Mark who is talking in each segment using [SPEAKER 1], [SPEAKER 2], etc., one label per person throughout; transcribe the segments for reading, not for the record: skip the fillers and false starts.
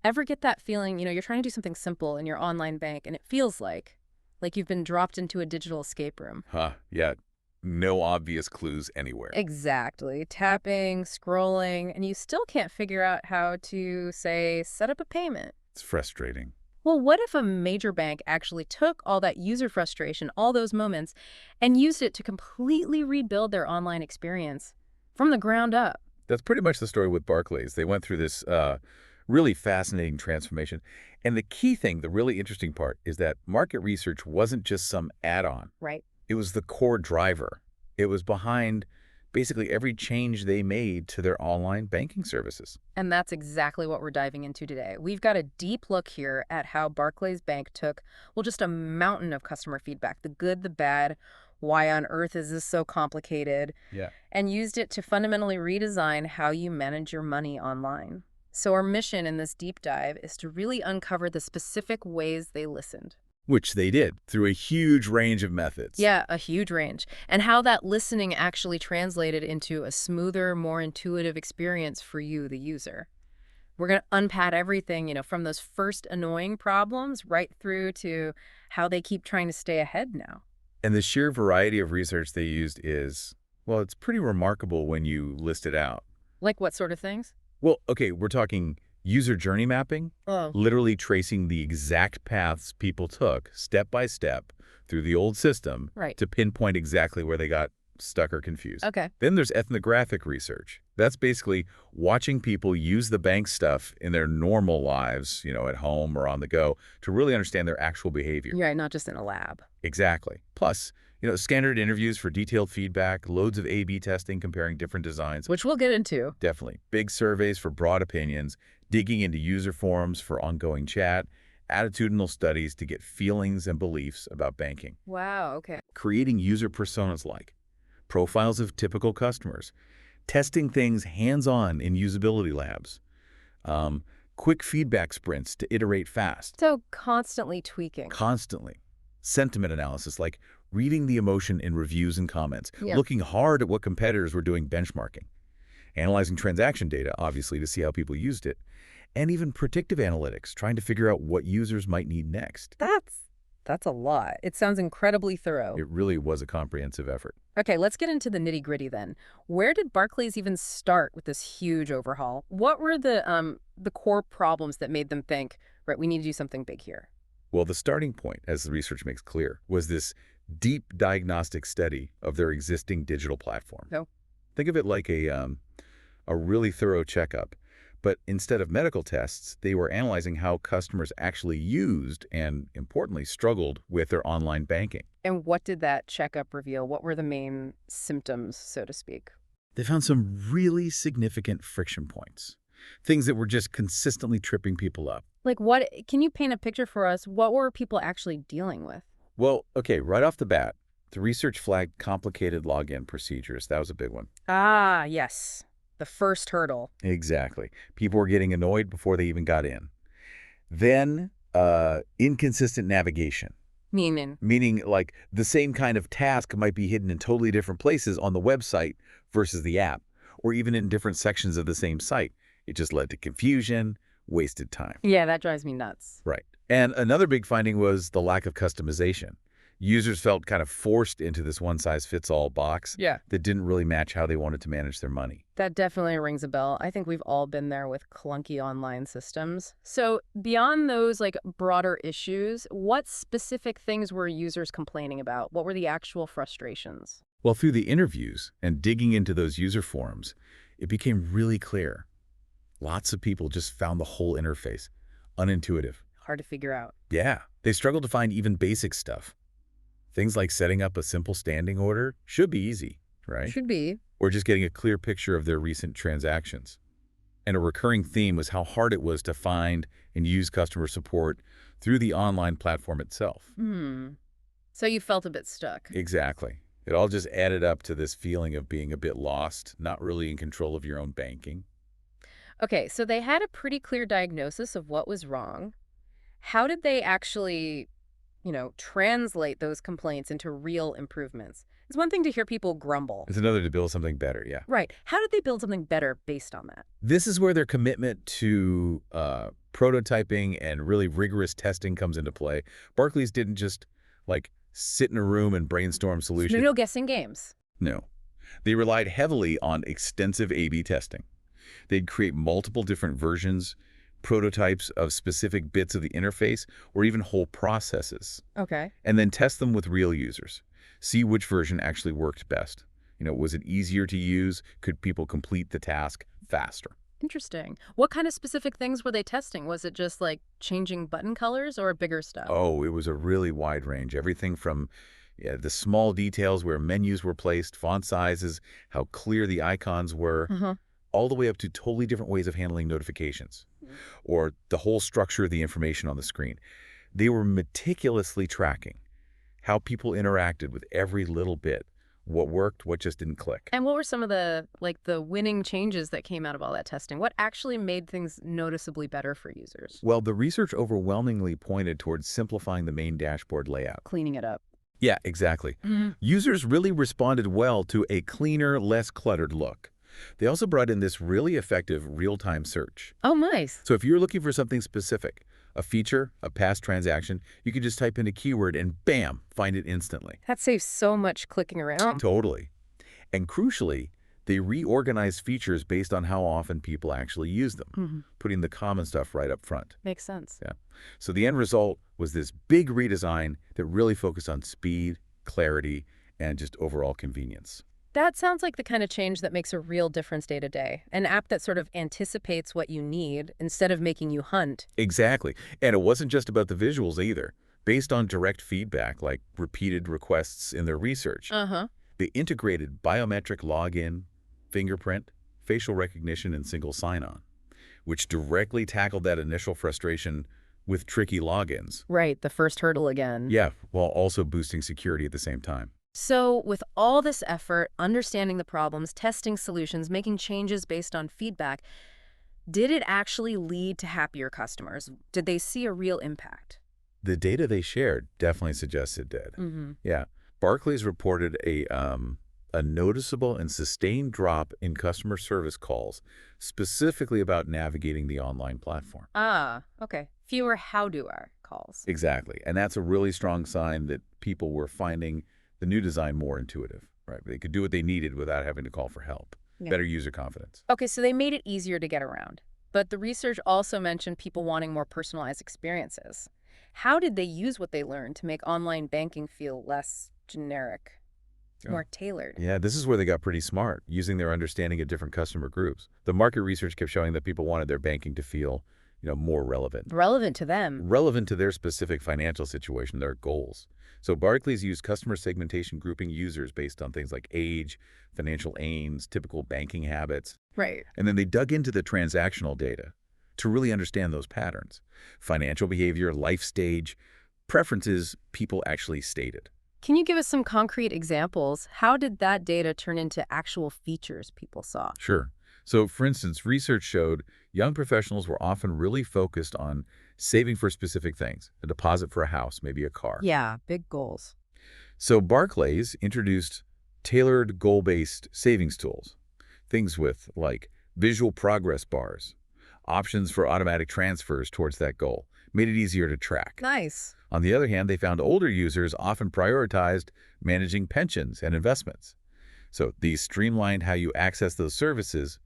[SPEAKER 1] Ever get that feeling, you're trying to do something simple in your online bank and it feels like you've been dropped into a digital escape room?
[SPEAKER 2] Huh, yeah. No obvious clues anywhere.
[SPEAKER 1] Exactly. Tapping, scrolling, and you still can't figure out how to, say, set up a payment.
[SPEAKER 2] It's frustrating.
[SPEAKER 1] Well, what if a major bank actually took all that user frustration, all those moments, and used it to completely rebuild their online experience from the ground up?
[SPEAKER 2] That's pretty much the story with Barclays. They went through this really fascinating transformation. And the key thing, the really interesting part, is that market research wasn't just some add-on.
[SPEAKER 1] Right.
[SPEAKER 2] It was the core driver. It was behind basically every change they made to their online banking services.
[SPEAKER 1] And that's exactly what we're diving into today. We've got a deep look here at how Barclays Bank took, well, just a mountain of customer feedback, the good, the bad, why on earth is this so complicated,
[SPEAKER 2] Yeah.
[SPEAKER 1] and used it to fundamentally redesign how you manage your money online. So our mission in this deep dive is to really uncover the specific ways they listened.
[SPEAKER 2] Which they did through a huge range of methods.
[SPEAKER 1] Yeah, a huge range. And how that listening actually translated into a smoother, more intuitive experience for you, the user. We're going to unpack everything, from those first annoying problems right through to how they keep trying to stay ahead now.
[SPEAKER 2] And the sheer variety of research they used is, well, it's pretty remarkable when you list it out.
[SPEAKER 1] Like what sort of things?
[SPEAKER 2] Well, okay, we're talking user journey mapping,
[SPEAKER 1] Oh,
[SPEAKER 2] literally tracing the exact paths people took step by step through the old system
[SPEAKER 1] right.
[SPEAKER 2] to pinpoint exactly where they got stuck or confused.
[SPEAKER 1] Okay.
[SPEAKER 2] Then there's ethnographic research. That's basically watching people use the bank stuff in their normal lives, at home or on the go, to really understand their actual behavior.
[SPEAKER 1] You're right, not just in a lab.
[SPEAKER 2] Exactly. Plus, standard interviews for detailed feedback, loads of A/B testing comparing different designs.
[SPEAKER 1] Which we'll get into.
[SPEAKER 2] Definitely. Big surveys for broad opinions, digging into user forums for ongoing chat, attitudinal studies to get feelings and beliefs about banking.
[SPEAKER 1] Wow, okay.
[SPEAKER 2] Creating user personas like profiles of typical customers, testing things hands-on in usability labs, quick feedback sprints to iterate fast,
[SPEAKER 1] So constantly tweaking.
[SPEAKER 2] constantly. Sentiment analysis, like reading the emotion in reviews and comments,
[SPEAKER 1] Yeah.
[SPEAKER 2] looking hard at what competitors were doing benchmarking, analyzing transaction data, obviously, to see how people used it, and even predictive analytics, trying to figure out what users might need next.
[SPEAKER 1] That's a lot. It sounds incredibly thorough.
[SPEAKER 2] It really was a comprehensive effort.
[SPEAKER 1] Okay, let's get into the nitty-gritty then. Where did Barclays even start with this huge overhaul? What were the core problems that made them think, right, we need to do something big here?
[SPEAKER 2] Well, the starting point, as the research makes clear, was this deep diagnostic study of their existing digital platform.
[SPEAKER 1] No.
[SPEAKER 2] Think of it like a really thorough checkup. But instead of medical tests, they were analyzing how customers actually used and, importantly, struggled with their online banking.
[SPEAKER 1] And what did that checkup reveal? What were the main symptoms, so to speak?
[SPEAKER 2] They found some really significant friction points, things that were just consistently tripping people up.
[SPEAKER 1] Like what, can you paint a picture for us? What were people actually dealing with?
[SPEAKER 2] Well, okay, right off the bat, the research flagged complicated login procedures. That was a big one.
[SPEAKER 1] Ah, yes. The first hurdle.
[SPEAKER 2] Exactly. People were getting annoyed before they even got in. Then, inconsistent navigation,
[SPEAKER 1] Meaning?
[SPEAKER 2] meaning like the same kind of task might be hidden in totally different places on the website versus the app, or even in different sections of the same site. It just led to confusion, wasted time.
[SPEAKER 1] Yeah, that drives me nuts.
[SPEAKER 2] Right. And another big finding was the lack of customization. Users felt kind of forced into this one-size-fits-all box
[SPEAKER 1] Yeah.
[SPEAKER 2] that didn't really match how they wanted to manage their money.
[SPEAKER 1] That definitely rings a bell. I think we've all been there with clunky online systems. So beyond those broader issues, what specific things were users complaining about? What were the actual frustrations?
[SPEAKER 2] Well, through the interviews and digging into those user forums, it became really clear. Lots of people just found the whole interface unintuitive.
[SPEAKER 1] Hard to figure out.
[SPEAKER 2] Yeah, they struggled to find even basic stuff. Things like setting up a simple standing order should be easy, right?
[SPEAKER 1] Should be.
[SPEAKER 2] Or just getting a clear picture of their recent transactions. And a recurring theme was how hard it was to find and use customer support through the online platform itself.
[SPEAKER 1] So you felt a bit stuck.
[SPEAKER 2] Exactly. It all just added up to this feeling of being a bit lost, not really in control of your own banking.
[SPEAKER 1] Okay, so they had a pretty clear diagnosis of what was wrong. How did they actually, translate those complaints into real improvements? It's one thing to hear people grumble.
[SPEAKER 2] It's another to build something better, yeah.
[SPEAKER 1] Right. How did they build something better based on that?
[SPEAKER 2] This is where their commitment to prototyping and really rigorous testing comes into play. Barclays didn't just, like, sit in a room and brainstorm solutions.
[SPEAKER 1] No guessing games.
[SPEAKER 2] No. They relied heavily on extensive A/B testing. They'd create multiple different versions, prototypes of specific bits of the interface, or even whole processes,
[SPEAKER 1] Okay.
[SPEAKER 2] and then test them with real users. See which version actually worked best. Was it easier to use? Could people complete the task faster?
[SPEAKER 1] Interesting. What kind of specific things were they testing? Was it just like changing button colors or bigger stuff?
[SPEAKER 2] Oh, it was a really wide range. Everything from the small details where menus were placed, font sizes, how clear the icons were,
[SPEAKER 1] Uh-huh.
[SPEAKER 2] all the way up to totally different ways of handling notifications or the whole structure of the information on the screen. They were meticulously tracking how people interacted with every little bit, what worked, what just didn't click.
[SPEAKER 1] And what were some of the winning changes that came out of all that testing? What actually made things noticeably better for users?
[SPEAKER 2] Well, the research overwhelmingly pointed towards simplifying the main dashboard layout.
[SPEAKER 1] Cleaning it up.
[SPEAKER 2] Yeah, exactly.
[SPEAKER 1] Mhm.
[SPEAKER 2] Users really responded well to a cleaner, less cluttered look. They also brought in this really effective real-time search.
[SPEAKER 1] Oh, nice.
[SPEAKER 2] So if you're looking for something specific, a feature, a past transaction, you can just type in a keyword and bam, find it instantly.
[SPEAKER 1] That saves so much clicking around.
[SPEAKER 2] Totally. And crucially, they reorganized features based on how often people actually use them,
[SPEAKER 1] Mhm.
[SPEAKER 2] putting the common stuff right up front.
[SPEAKER 1] Makes sense.
[SPEAKER 2] Yeah. So the end result was this big redesign that really focused on speed, clarity, and just overall convenience.
[SPEAKER 1] That sounds like the kind of change that makes a real difference day to day. An app that sort of anticipates what you need instead of making you hunt.
[SPEAKER 2] Exactly. And it wasn't just about the visuals either. Based on direct feedback, like repeated requests in their research,
[SPEAKER 1] Uh-huh.
[SPEAKER 2] they integrated biometric login, fingerprint, facial recognition, and single sign-on, which directly tackled that initial frustration with tricky logins.
[SPEAKER 1] Right, the first hurdle again.
[SPEAKER 2] Yeah, while also boosting security at the same time.
[SPEAKER 1] So with all this effort, understanding the problems, testing solutions, making changes based on feedback, did it actually lead to happier customers? Did they see a real impact?
[SPEAKER 2] The data they shared definitely suggests it did.
[SPEAKER 1] Mm-hmm.
[SPEAKER 2] Yeah. Barclays reported a noticeable and sustained drop in customer service calls, specifically about navigating the online platform.
[SPEAKER 1] Ah, okay. Fewer how-do-er calls.
[SPEAKER 2] Exactly. And that's a really strong sign that people were finding the new design more intuitive, right? They could do what they needed without having to call for help.
[SPEAKER 1] Yeah.
[SPEAKER 2] Better user confidence.
[SPEAKER 1] Okay, so they made it easier to get around. But the research also mentioned people wanting more personalized experiences. How did they use what they learned to make online banking feel less generic,
[SPEAKER 2] Oh.
[SPEAKER 1] more tailored?
[SPEAKER 2] Yeah, this is where they got pretty smart, using their understanding of different customer groups. The market research kept showing that people wanted their banking to feel, more relevant.
[SPEAKER 1] Relevant to them.
[SPEAKER 2] Relevant to their specific financial situation, their goals. So Barclays used customer segmentation, grouping users based on things like age, financial aims, typical banking habits.
[SPEAKER 1] Right.
[SPEAKER 2] And then they dug into the transactional data to really understand those patterns. Financial behavior, life stage, preferences people actually stated.
[SPEAKER 1] Can you give us some concrete examples? How did that data turn into actual features people saw?
[SPEAKER 2] Sure. So, for instance, research showed young professionals were often really focused on saving for specific things, a deposit for a house, maybe a car.
[SPEAKER 1] Yeah, big goals.
[SPEAKER 2] So Barclays introduced tailored goal-based savings tools, things with like visual progress bars, options for automatic transfers towards that goal, made it easier to track.
[SPEAKER 1] Nice.
[SPEAKER 2] On the other hand, they found older users often prioritized managing pensions and investments. So these streamlined how you access those services,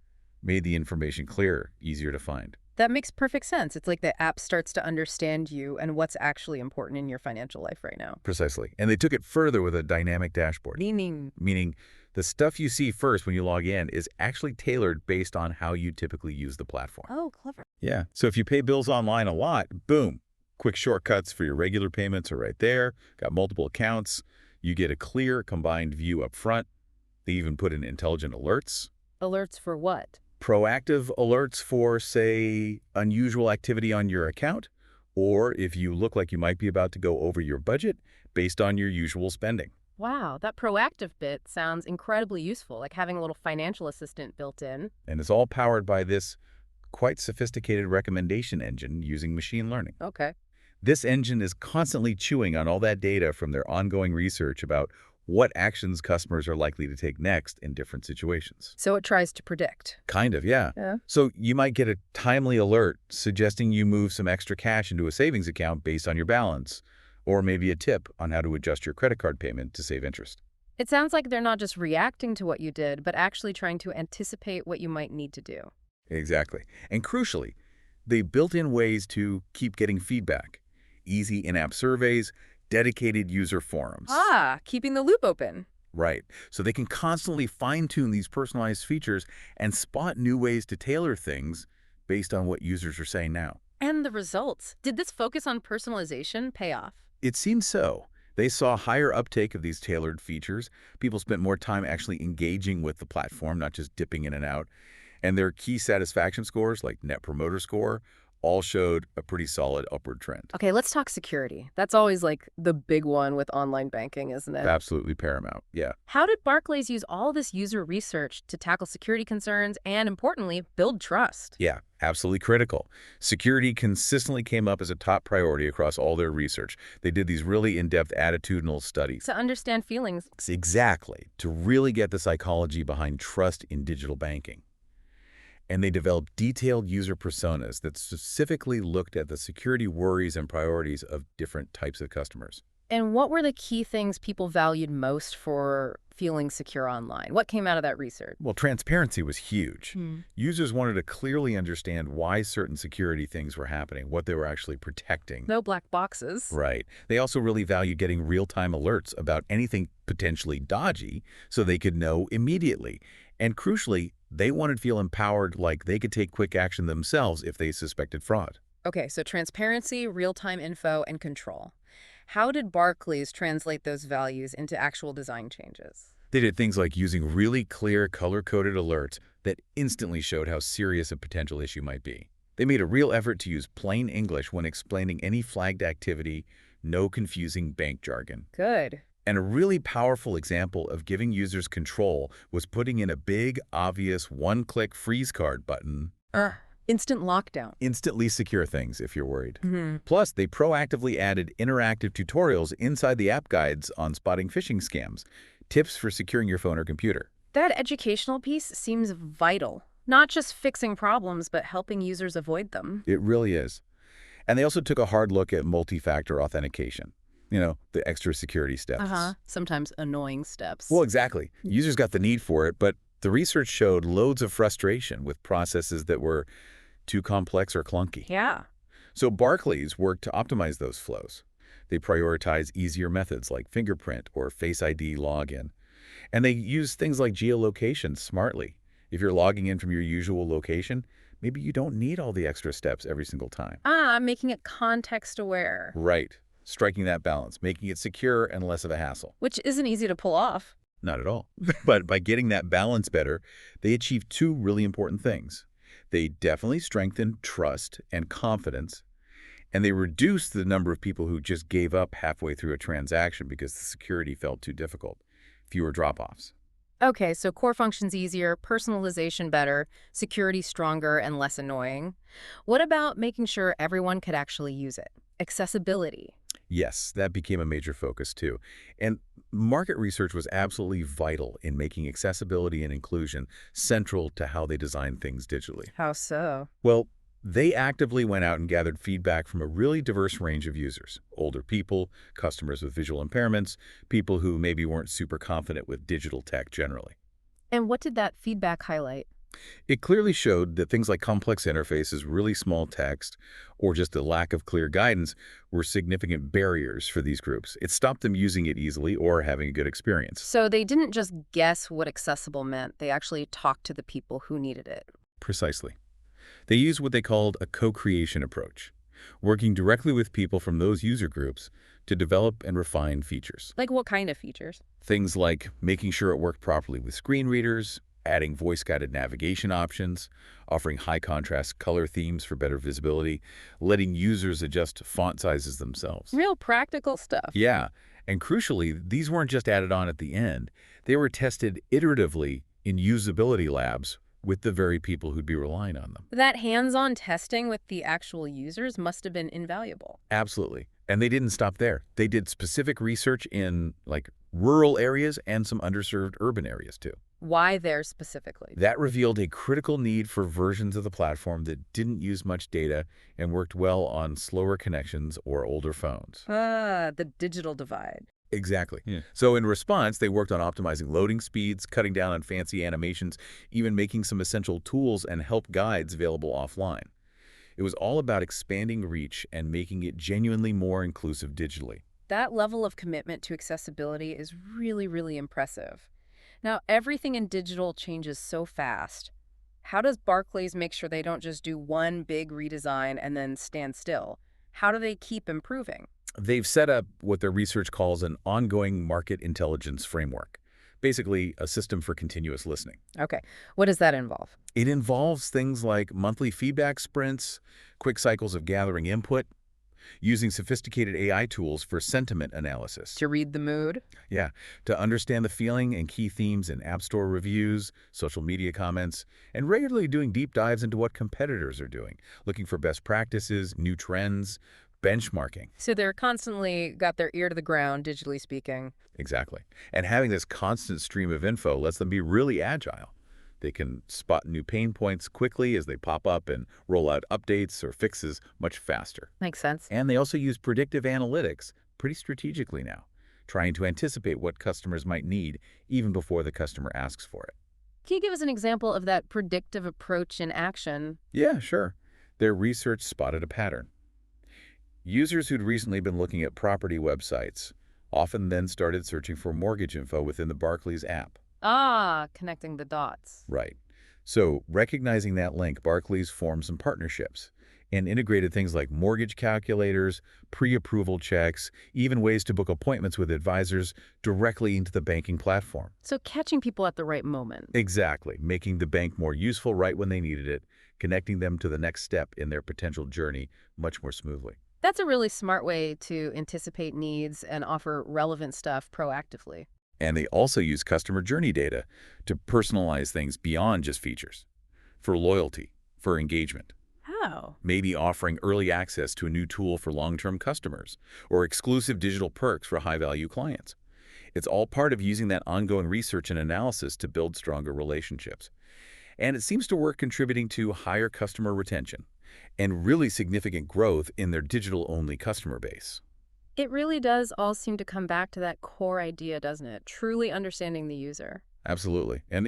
[SPEAKER 2] made the information clearer, easier to find.
[SPEAKER 1] That makes perfect sense. It's like the app starts to understand you and what's actually important in your financial life right now.
[SPEAKER 2] Precisely. And they took it further with a dynamic dashboard,
[SPEAKER 1] Meaning,
[SPEAKER 2] meaning the stuff you see first when you log in is actually tailored based on how you typically use the platform.
[SPEAKER 1] oh, clever.
[SPEAKER 2] Yeah. So if you pay bills online a lot, boom, quick shortcuts for your regular payments are right there. Got multiple accounts. You get a clear combined view up front. They even put in intelligent alerts.
[SPEAKER 1] Alerts for what?
[SPEAKER 2] Proactive alerts for, say, unusual activity on your account, or if you look like you might be about to go over your budget based on your usual spending.
[SPEAKER 1] Wow, that proactive bit sounds incredibly useful, like having a little financial assistant built in.
[SPEAKER 2] And it's all powered by this quite sophisticated recommendation engine using machine learning.
[SPEAKER 1] Okay.
[SPEAKER 2] This engine is constantly chewing on all that data from their ongoing research about what actions customers are likely to take next in different situations.
[SPEAKER 1] So it tries to predict.
[SPEAKER 2] Kind of, yeah.
[SPEAKER 1] Yeah.
[SPEAKER 2] So you might get a timely alert suggesting you move some extra cash into a savings account based on your balance, or maybe a tip on how to adjust your credit card payment to save interest.
[SPEAKER 1] It sounds like they're not just reacting to what you did, but actually trying to anticipate what you might need to do.
[SPEAKER 2] Exactly. And crucially, they built in ways to keep getting feedback. Easy in-app surveys, dedicated user forums.
[SPEAKER 1] Ah, keeping the loop open.
[SPEAKER 2] Right. So they can constantly fine-tune these personalized features and spot new ways to tailor things based on what users are saying now.
[SPEAKER 1] And the results. Did this focus on personalization pay off?
[SPEAKER 2] It seems so. They saw higher uptake of these tailored features. People spent more time actually engaging with the platform, not just dipping in and out. And their key satisfaction scores, like Net Promoter Score, all showed a pretty solid upward trend.
[SPEAKER 1] Okay, let's talk security. That's always like the big one with online banking, isn't it?
[SPEAKER 2] Absolutely paramount, yeah.
[SPEAKER 1] How did Barclays use all this user research to tackle security concerns and, importantly, build trust?
[SPEAKER 2] Yeah, absolutely critical. Security consistently came up as a top priority across all their research. They did these really in-depth attitudinal studies.
[SPEAKER 1] To understand feelings.
[SPEAKER 2] Exactly, to really get the psychology behind trust in digital banking. And they developed detailed user personas that specifically looked at the security worries and priorities of different types of customers.
[SPEAKER 1] And what were the key things people valued most for feeling secure online? What came out of that research?
[SPEAKER 2] Well, transparency was huge. Users wanted to clearly understand why certain security things were happening, what they were actually protecting.
[SPEAKER 1] No black boxes.
[SPEAKER 2] Right. They also really valued getting real-time alerts about anything potentially dodgy so they could know immediately. And crucially, they wanted to feel empowered, like they could take quick action themselves if they suspected fraud.
[SPEAKER 1] Okay, so transparency, real-time info, and control. How did Barclays translate those values into actual design changes?
[SPEAKER 2] They did things like using really clear, color-coded alerts that instantly showed how serious a potential issue might be. They made a real effort to use plain English when explaining any flagged activity, no confusing bank jargon.
[SPEAKER 1] Good.
[SPEAKER 2] And a really powerful example of giving users control was putting in a big, obvious one-click freeze card button.
[SPEAKER 1] Instant lockdown.
[SPEAKER 2] Instantly secure things if you're worried. Plus, they proactively added interactive tutorials inside the app guides on spotting phishing scams, tips for securing your phone or computer.
[SPEAKER 1] That educational piece seems vital. Not just fixing problems, but helping users avoid them.
[SPEAKER 2] It really is. And they also took a hard look at multi-factor authentication. You know, the extra security steps.
[SPEAKER 1] Sometimes annoying steps.
[SPEAKER 2] Well, exactly. Users got the need for it, but the research showed loads of frustration with processes that were too complex or clunky.
[SPEAKER 1] Yeah.
[SPEAKER 2] So Barclays worked to optimize those flows. They prioritize easier methods like fingerprint or Face ID login. And they use things like geolocation smartly. If you're logging in from your usual location, maybe you don't need all the extra steps every single time.
[SPEAKER 1] Making it context aware.
[SPEAKER 2] Right. Striking that balance, making it secure and less of a hassle.
[SPEAKER 1] Which isn't easy to pull off.
[SPEAKER 2] Not at all. But by getting that balance better, they achieved two really important things. They definitely strengthened trust and confidence, and they reduced the number of people who just gave up halfway through a transaction because the security felt too difficult. Fewer drop-offs.
[SPEAKER 1] Okay, so core functions easier, personalization better, security stronger and less annoying. What about making sure everyone could actually use it? Accessibility.
[SPEAKER 2] Yes, that became a major focus too. And market research was absolutely vital in making accessibility and inclusion central to how they design things digitally.
[SPEAKER 1] How so?
[SPEAKER 2] Well, they actively went out and gathered feedback from a really diverse range of users. Older people, customers with visual impairments, people who maybe weren't super confident with digital tech generally.
[SPEAKER 1] And what did that feedback highlight?
[SPEAKER 2] It clearly showed that things like complex interfaces, really small text, or just a lack of clear guidance were significant barriers for these groups. It stopped them using it easily or having a good experience.
[SPEAKER 1] So they didn't just guess what accessible meant, they actually talked to the people who needed it.
[SPEAKER 2] Precisely. They used what they called a co-creation approach, working directly with people from those user groups to develop and refine features.
[SPEAKER 1] Like what kind of features?
[SPEAKER 2] Things like making sure it worked properly with screen readers, adding voice-guided navigation options, offering high-contrast color themes for better visibility, letting users adjust font sizes themselves.
[SPEAKER 1] Real practical stuff.
[SPEAKER 2] Yeah, and crucially, these weren't just added on at the end. They were tested iteratively in usability labs with the very people who'd be relying on them.
[SPEAKER 1] That hands-on testing with the actual users must have been invaluable.
[SPEAKER 2] Absolutely. And they didn't stop there. They did specific research in, like, rural areas and some underserved urban areas too.
[SPEAKER 1] Why there specifically?
[SPEAKER 2] That revealed a critical need for versions of the platform that didn't use much data and worked well on slower connections or older phones.
[SPEAKER 1] Ah, the digital divide.
[SPEAKER 2] Exactly. Yeah. So in response, they worked on optimizing loading speeds, cutting down on fancy animations, even making some essential tools and help guides available offline. It was all about expanding reach and making it genuinely more inclusive digitally.
[SPEAKER 1] That level of commitment to accessibility is really, really impressive. Now, everything in digital changes so fast. How does Barclays make sure they don't just do one big redesign and then stand still? How do they keep improving?
[SPEAKER 2] They've set up what their research calls an ongoing market intelligence framework, basically a system for continuous listening.
[SPEAKER 1] Okay, what does that involve?
[SPEAKER 2] It involves things like monthly feedback sprints, quick cycles of gathering input, using sophisticated AI tools for sentiment analysis.
[SPEAKER 1] To read the mood?
[SPEAKER 2] Yeah, to understand the feeling and key themes in App Store reviews, social media comments, and regularly doing deep dives into what competitors are doing, looking for best practices, new trends, benchmarking.
[SPEAKER 1] So they're constantly got their ear to the ground, digitally speaking.
[SPEAKER 2] Exactly. And having this constant stream of info lets them be really agile. They can spot new pain points quickly as they pop up and roll out updates or fixes much faster.
[SPEAKER 1] Makes sense.
[SPEAKER 2] And they also use predictive analytics pretty strategically now, trying to anticipate what customers might need even before the customer asks for it.
[SPEAKER 1] Can you give us an example of that predictive approach in action?
[SPEAKER 2] Yeah, sure. Their research spotted a pattern. Users who'd recently been looking at property websites often then started searching for mortgage info within the Barclays app.
[SPEAKER 1] Ah, connecting the dots.
[SPEAKER 2] Right. So, recognizing that link, Barclays formed some partnerships and integrated things like mortgage calculators, pre-approval checks, even ways to book appointments with advisors directly into the banking platform.
[SPEAKER 1] So catching people at the right moment.
[SPEAKER 2] Exactly, making the bank more useful right when they needed it, connecting them to the next step in their potential journey much more smoothly.
[SPEAKER 1] That's a really smart way to anticipate needs and offer relevant stuff proactively.
[SPEAKER 2] And they also use customer journey data to personalize things beyond just features, for loyalty, for engagement.
[SPEAKER 1] How?
[SPEAKER 2] Maybe offering early access to a new tool for long-term customers, or exclusive digital perks for high-value clients. It's all part of using that ongoing research and analysis to build stronger relationships. And it seems to work contributing to higher customer retention and really significant growth in their digital-only customer base.
[SPEAKER 1] It really does all seem to come back to that core idea, doesn't it? Truly understanding the user.
[SPEAKER 2] Absolutely. And,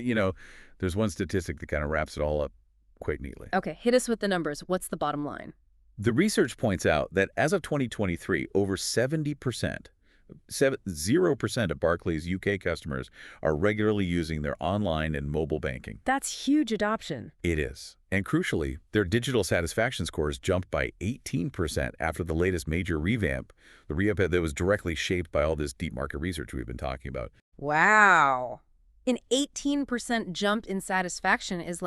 [SPEAKER 2] there's one statistic that kind of wraps it all up quite neatly.
[SPEAKER 1] Okay, hit us with the numbers. What's the bottom line?
[SPEAKER 2] The research points out that as of 2023, over 0% of Barclays UK customers are regularly using their online and mobile banking.
[SPEAKER 1] That's huge adoption.
[SPEAKER 2] It is. And crucially, their digital satisfaction scores jumped by 18% after the latest major revamp, the revamp that was directly shaped by all this deep market research we've been talking about.
[SPEAKER 1] Wow. An 18% jump in satisfaction is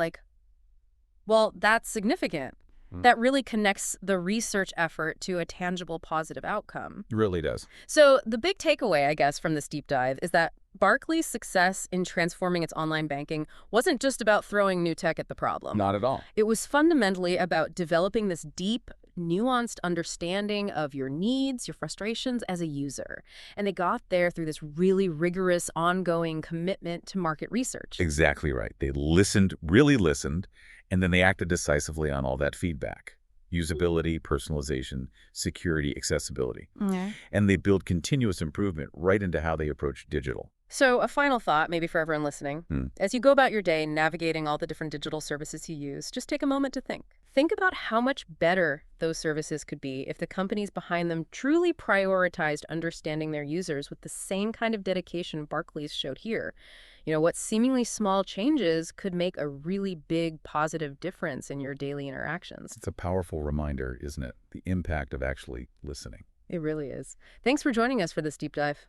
[SPEAKER 1] well, that's significant. That really connects the research effort to a tangible positive outcome.
[SPEAKER 2] It really does.
[SPEAKER 1] So the big takeaway, I guess, from this deep dive is that Barclays' success in transforming its online banking wasn't just about throwing new tech at the problem.
[SPEAKER 2] Not at all.
[SPEAKER 1] It was fundamentally about developing this deep, nuanced understanding of your needs, your frustrations as a user. And they got there through this really rigorous, ongoing commitment to market research.
[SPEAKER 2] Exactly right. They listened, really listened, and then they acted decisively on all that feedback. Usability, personalization, security, accessibility.
[SPEAKER 1] Yeah.
[SPEAKER 2] And they build continuous improvement right into how they approach digital.
[SPEAKER 1] So a final thought, maybe for everyone listening. As you go about your day navigating all the different digital services you use, just take a moment to think. Think about how much better those services could be if the companies behind them truly prioritized understanding their users with the same kind of dedication Barclays showed here. What seemingly small changes could make a really big positive difference in your daily interactions.
[SPEAKER 2] It's a powerful reminder, isn't it? The impact of actually listening.
[SPEAKER 1] It really is. Thanks for joining us for this deep dive.